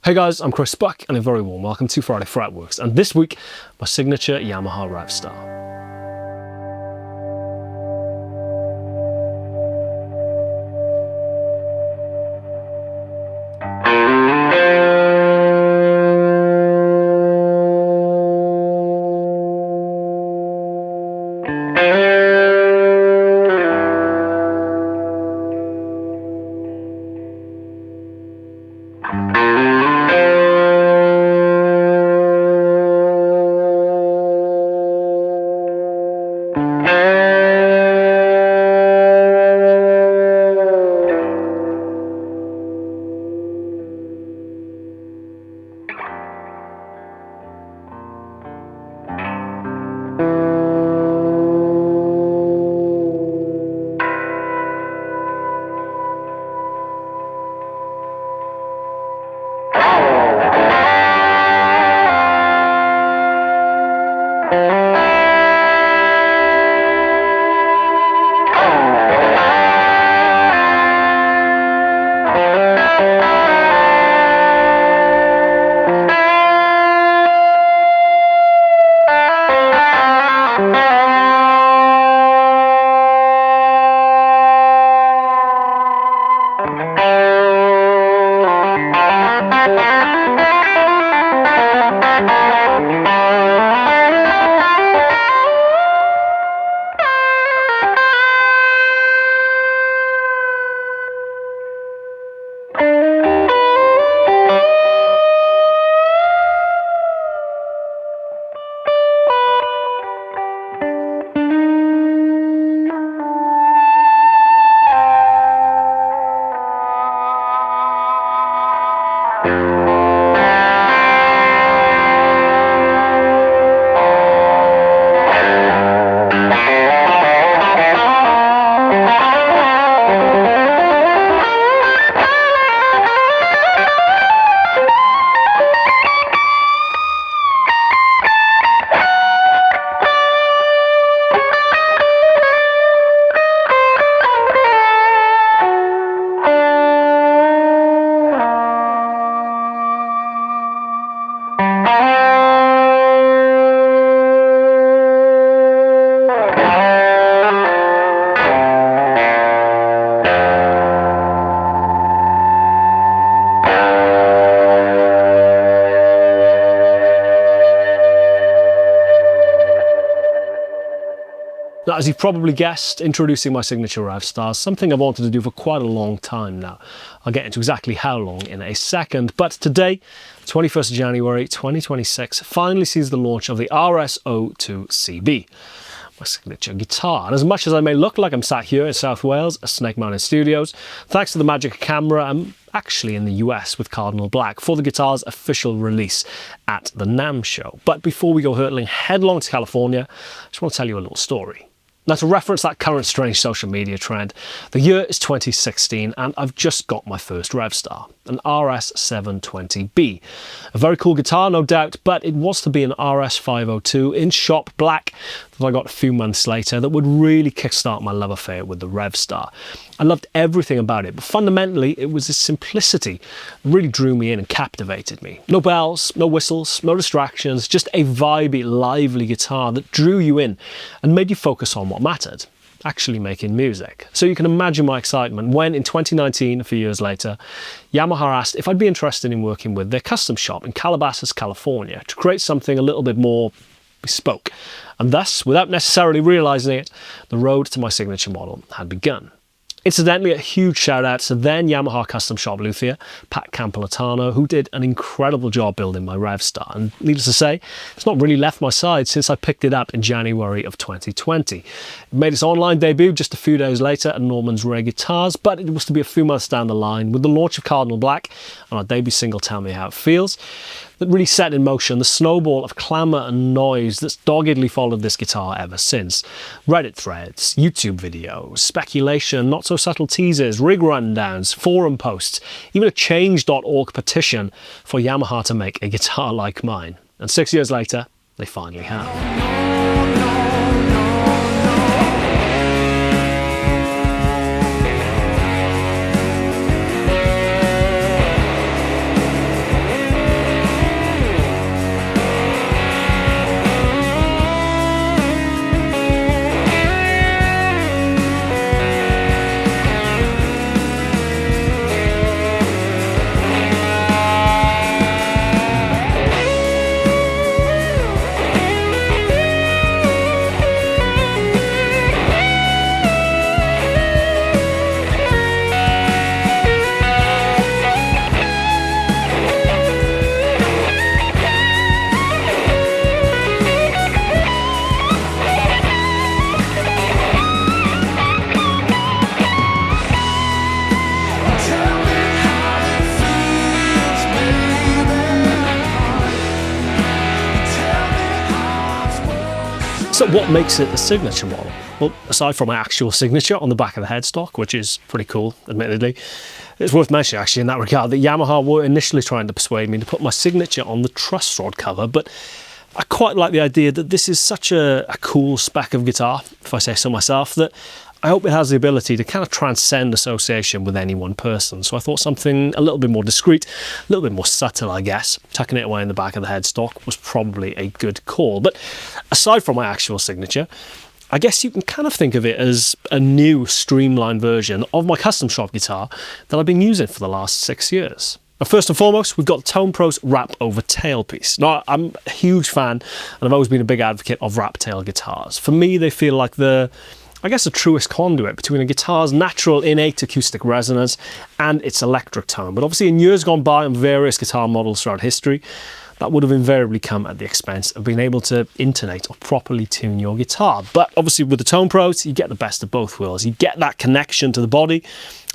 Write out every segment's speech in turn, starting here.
Hey guys, I'm Chris Buck and a very warm welcome to Friday Fretworks, and this week my signature Yamaha Revstar. Now, as you've probably guessed, introducing my signature Revstar is something I've wanted to do for quite a long time now. I'll get into exactly how long in a second, but today, 21st of January 2026, finally sees the launch of the RS02CB, my signature guitar. And as much as I may look like I'm sat here in South Wales at Snake Mountain Studios, thanks to the magic of camera, I'm actually in the US with Cardinal Black for the guitar's official release at the NAMM show. But before we go hurtling headlong to California, I just want to tell you a little story. Now, to reference that current strange social media trend, the year is 2016 and I've just got my first Revstar, an RS720B. A very cool guitar, no doubt, but it was to be an RS502 in shop black that I got a few months later that would really kickstart my love affair with the Revstar. I loved everything about it, but fundamentally it was its simplicity that really drew me in and captivated me. No bells, no whistles, no distractions, just a vibey, lively guitar that drew you in and made you focus on what mattered, actually making music. So you can imagine my excitement when in 2019, a few years later, Yamaha asked if I'd be interested in working with their custom shop in Calabasas, California to create something a little bit more bespoke. And thus, without necessarily realizing it, the road to my signature model had begun. Incidentally, a huge shout out to then Yamaha custom shop luthier, Pat Campolitano, who did an incredible job building my Revstar. And needless to say, it's not really left my side since I picked it up in January of 2020. It made its online debut just a few days later at Norman's Rare Guitars, but it was to be a few months down the line with the launch of Cardinal Black and our debut single Tell Me How It Feels, that really set in motion the snowball of clamour and noise that's doggedly followed this guitar ever since. Reddit threads, YouTube videos, speculation, not so subtle teasers, rig rundowns, forum posts, even a change.org petition for Yamaha to make a guitar like mine. And 6 years later, they finally have. So what makes it a signature model? Well, aside from my actual signature on the back of the headstock, which is pretty cool, admittedly, it's worth mentioning actually in that regard that Yamaha were initially trying to persuade me to put my signature on the truss rod cover, but I quite like the idea that this is such a cool spec of guitar, if I say so myself, that I hope it has the ability to kind of transcend association with any one person. So I thought something a little bit more discreet, a little bit more subtle, I guess. Tucking it away in the back of the headstock was probably a good call. But aside from my actual signature, I guess you can kind of think of it as a new streamlined version of my custom shop guitar that I've been using for the last 6 years. Now, first and foremost, we've got Tone Pro's wrapover tailpiece. Now, I'm a huge fan, and I've always been a big advocate of wrap tail guitars. For me, they feel like the truest conduit between a guitar's natural innate acoustic resonance and its electric tone. But obviously in years gone by on various guitar models throughout history, that would have invariably come at the expense of being able to intonate or properly tune your guitar. But obviously with the Tone Pros, you get the best of both worlds. You get that connection to the body,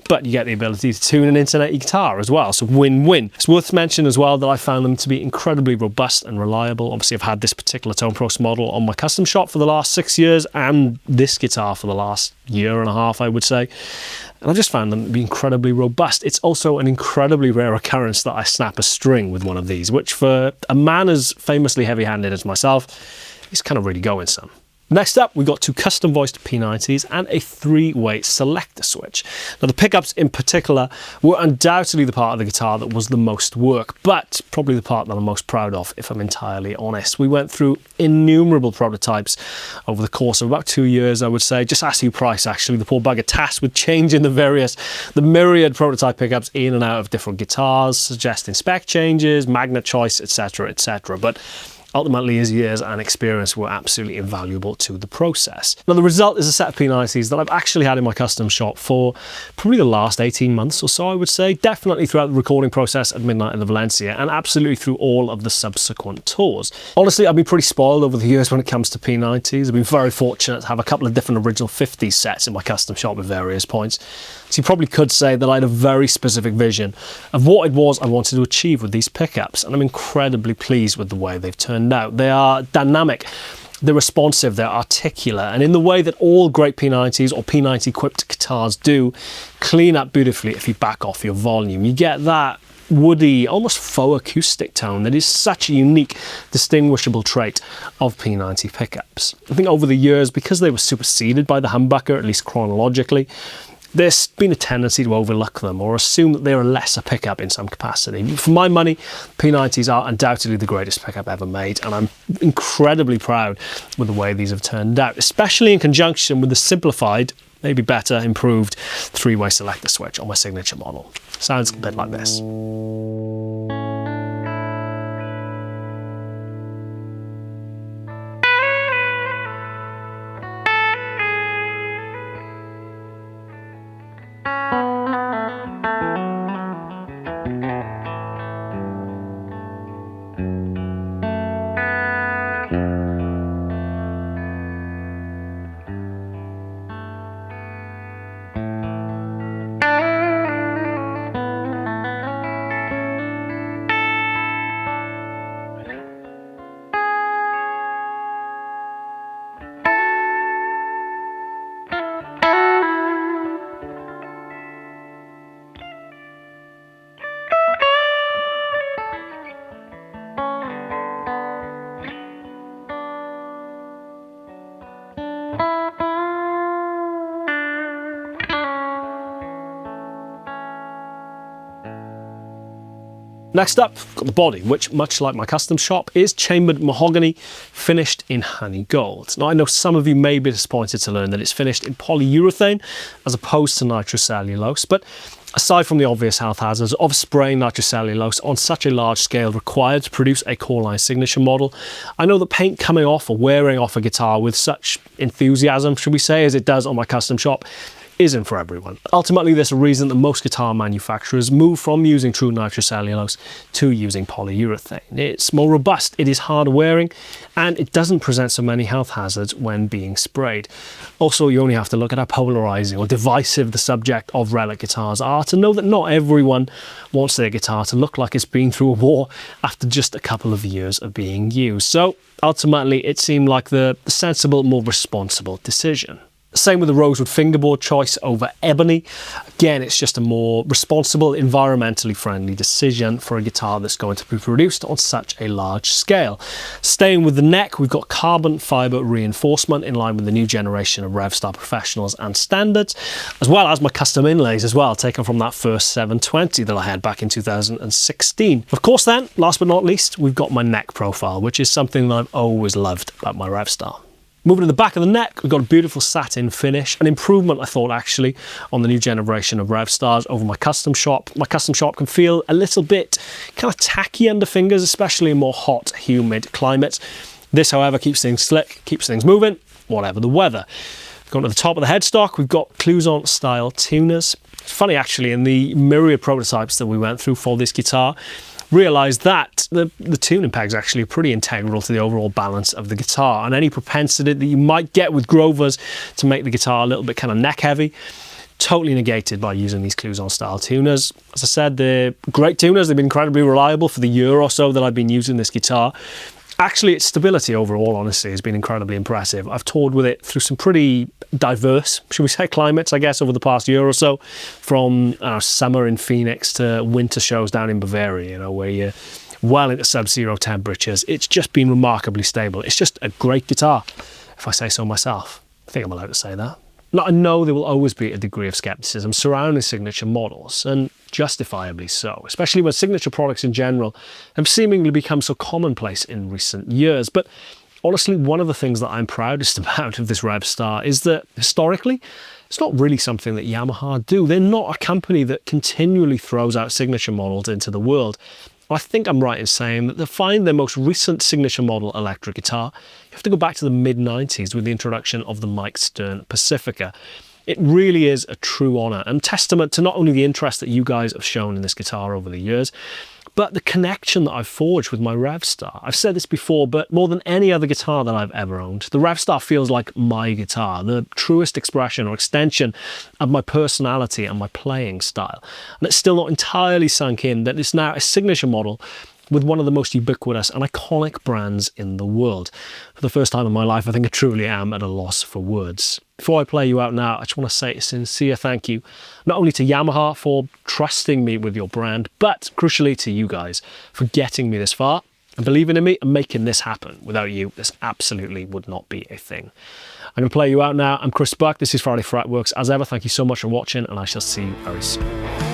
but you get the ability to tune and intonate your guitar as well, so win-win. It's worth mentioning as well that I found them to be incredibly robust and reliable. Obviously I've had this particular Tone Pros model on my custom shop for the last 6 years and this guitar for the last year and a half, I would say. And I've just found them to be incredibly robust. It's also an incredibly rare occurrence that I snap a string with one of these, which for a man as famously heavy-handed as myself, is kind of really going some. Next up, we've got two custom voiced P90s and a 3-way selector switch. Now the pickups in particular were undoubtedly the part of the guitar that was the most work, but probably the part that I'm most proud of, if I'm entirely honest. We went through innumerable prototypes over the course of about 2 years, I would say. Just ask Hugh Price, actually, the poor bugger tasked with changing the myriad prototype pickups in and out of different guitars, suggesting spec changes, magnet choice, etc., etc. But ultimately, his years and experience were absolutely invaluable to the process. Now, the result is a set of P90s that I've actually had in my custom shop for probably the last 18 months or so, I would say. Definitely throughout the recording process at Midnight in the Valencia, and absolutely through all of the subsequent tours. Honestly, I've been pretty spoiled over the years when it comes to P90s. I've been very fortunate to have a couple of different original 50s sets in my custom shop at various points. So you probably could say that I had a very specific vision of what it was I wanted to achieve with these pickups, and I'm incredibly pleased with the way they've turned out. They are dynamic, they're responsive, they're articulate, and in the way that all great P90s or P90 equipped guitars do, clean up beautifully if you back off your volume. You get that woody, almost faux acoustic tone that is such a unique, distinguishable trait of P90 pickups. I think over the years, because they were superseded by the humbucker, at least chronologically, there's been a tendency to overlook them or assume that they're a lesser pickup in some capacity. For my money, P90s are undoubtedly the greatest pickup ever made, and I'm incredibly proud with the way these have turned out, especially in conjunction with the simplified, maybe better, improved 3-way selector switch on my signature model. Sounds a bit like this. Next up, got the body, which, much like my custom shop, is chambered mahogany finished in honey gold. Now, I know some of you may be disappointed to learn that it's finished in polyurethane as opposed to nitrocellulose, but aside from the obvious health hazards of spraying nitrocellulose on such a large scale required to produce a core line signature model, I know that paint coming off or wearing off a guitar with such enthusiasm, should we say, as it does on my custom shop, isn't for everyone. Ultimately, there's a reason that most guitar manufacturers move from using true nitrocellulose to using polyurethane. It's more robust, it is harder wearing, and it doesn't present so many health hazards when being sprayed. Also, you only have to look at how polarizing or divisive the subject of relic guitars are to know that not everyone wants their guitar to look like it's been through a war after just a couple of years of being used. So ultimately, it seemed like the sensible, more responsible decision. Same with the rosewood fingerboard choice over ebony. Again, it's just a more responsible, environmentally friendly decision for a guitar that's going to be produced on such a large scale. Staying with the neck, we've got carbon fiber reinforcement in line with the new generation of Revstar Professionals and Standards, as well as my custom inlays as well, taken from that first 720 that I had back in 2016. Of course then, last but not least, we've got my neck profile, which is something that I've always loved about my Revstar. Moving to the back of the neck, we've got a beautiful satin finish, an improvement I thought actually on the new generation of Revstars over my custom shop. My custom shop can feel a little bit kind of tacky under fingers, especially in more hot, humid climates. This, however, keeps things slick, keeps things moving, whatever the weather. Going to the top of the headstock, we've got Clouzon style tuners. It's funny actually, in the myriad prototypes that we went through for this guitar, realised that the tuning pegs actually are pretty integral to the overall balance of the guitar, and any propensity that you might get with Grovers to make the guitar a little bit kind of neck heavy, totally negated by using these Clouzon style tuners. As I said, they're great tuners, they've been incredibly reliable for the year or so that I've been using this guitar. Actually, its stability overall, honestly, has been incredibly impressive. I've toured with it through some pretty diverse, should we say, climates, I guess, over the past year or so, from summer in Phoenix to winter shows down in Bavaria, you know, where you're well into sub-zero temperatures. It's just been remarkably stable. It's just a great guitar, if I say so myself. I think I'm allowed to say that. Now, I know there will always be a degree of skepticism surrounding signature models, and justifiably so, especially when signature products in general have seemingly become so commonplace in recent years. But honestly, one of the things that I'm proudest about of this Revstar is that historically, it's not really something that Yamaha do. They're not a company that continually throws out signature models into the world. I think I'm right in saying that to find their most recent signature model electric guitar, you have to go back to the mid-90s with the introduction of the Mike Stern Pacifica. It really is a true honour and testament to not only the interest that you guys have shown in this guitar over the years, but the connection that I've forged with my Revstar. I've said this before, but more than any other guitar that I've ever owned, the Revstar feels like my guitar, the truest expression or extension of my personality and my playing style. And it's still not entirely sunk in that it's now a signature model with one of the most ubiquitous and iconic brands in the world. For the first time in my life, I think I truly am at a loss for words. Before I play you out now, I just want to say a sincere thank you, not only to Yamaha for trusting me with your brand, but crucially to you guys for getting me this far and believing in me and making this happen. Without you, this absolutely would not be a thing. I'm going to play you out now. I'm Chris Buck. This is Friday Fretworks. As ever, thank you so much for watching, and I shall see you very soon.